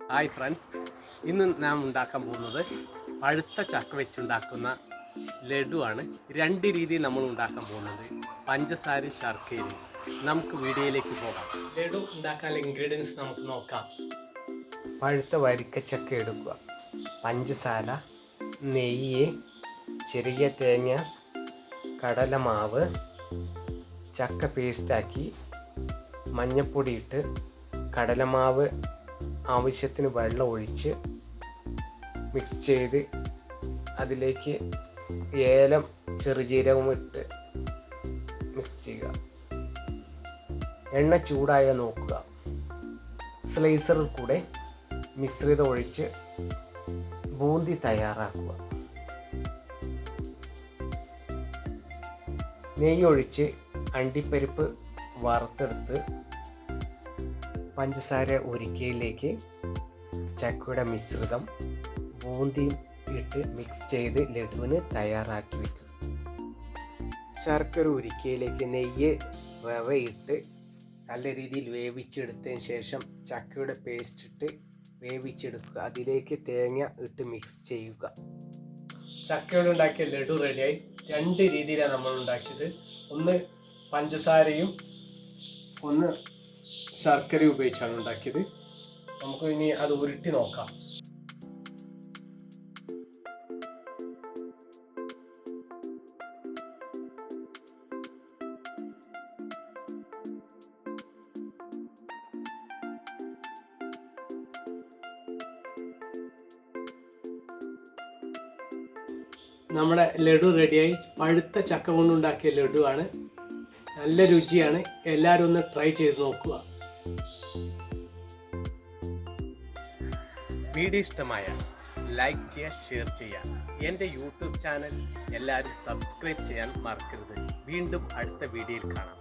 Hi friends, ഇന്ന് നാം ഉണ്ടാക്കാൻ പോകുന്നത് പഴുത്ത ചക്ക വെച്ചുണ്ടാക്കുന്ന ലഡുവാണ്. രണ്ട് രീതിയിൽ നമ്മൾ ഉണ്ടാക്കാൻ പോകുന്നത്, പഞ്ചസാര ശർക്കരയും. നമുക്ക് വീഡിയോയിലേക്ക് പോകാം. ലഡു ഉണ്ടാക്കാനുള്ള ഇൻഗ്രീഡിയൻസ് നമുക്ക് നോക്കാം. പഴുത്ത വരിക്കച്ചക്ക എടുക്കുക, പഞ്ചസാര, നെയ്യ്, ചെറിയ തേങ്ങ, കടലമാവ്, ചക്ക പേസ്റ്റാക്കി, മഞ്ഞൾപ്പൊടി ഇട്ട്, കടലമാവ് ആവശ്യത്തിന് വെള്ളം ഒഴിച്ച് മിക്സ് ചെയ്ത് അതിലേക്ക് ഏലം ചെറുജീരകം ഇട്ട് മിക്സ് ചെയ്യുക. എണ്ണ ചൂടായ നോക്കുക. സ്ലൈസറിൽ കൂടെ മിശ്രിതം ഒഴിച്ച് ബൂന്തി തയ്യാറാക്കുക. നെയ്യ് ഒഴിച്ച് അണ്ടിപ്പരിപ്പ് വറുത്തെടുത്ത് പഞ്ചസാര ഉരുക്കയിലേക്ക് ചക്കയുടെ മിശ്രിതം ബൂന്തിയും ഇട്ട് മിക്സ് ചെയ്ത് ലഡുവിന് തയ്യാറാക്കി വയ്ക്കും. ശർക്കര ഉരുക്കയിലേക്ക് നെയ്യ് റവയിട്ട് നല്ല രീതിയിൽ വേവിച്ചെടുത്തതിന് ശേഷം ചക്കയുടെ പേസ്റ്റ് ഇട്ട് വേവിച്ചെടുക്കുക. അതിലേക്ക് തേങ്ങ ഇട്ട് മിക്സ് ചെയ്യുക. ചക്കയോട് ഉണ്ടാക്കിയ ലഡു റെഡിയായി. രണ്ട് രീതിയിലാണ് നമ്മൾ ഉണ്ടാക്കിയത്. ഒന്ന് പഞ്ചസാരയും ഒന്ന് ശർക്കര ഉപയോഗിച്ചാണ് ഉണ്ടാക്കിയത്. നമുക്ക് ഇനി അത് ഉരുട്ടി നോക്കാം. നമ്മുടെ ലഡു റെഡിയായി. പഴുത്ത ചക്ക കൊണ്ടുണ്ടാക്കിയ ലഡുവാണ്. നല്ല രുചിയാണ്. എല്ലാവരും ഒന്ന് ട്രൈ ചെയ്ത് നോക്കുക. വീഡിയോ ഇഷ്ടമായ ലൈക്ക് ചെയ്യുക, ഷെയർ ചെയ്യുക. എൻ്റെ യൂട്യൂബ് ചാനൽ എല്ലാവരും സബ്സ്ക്രൈബ് ചെയ്യാൻ മറക്കരുത്. വീണ്ടും അടുത്ത വീഡിയോയിൽ കാണാം.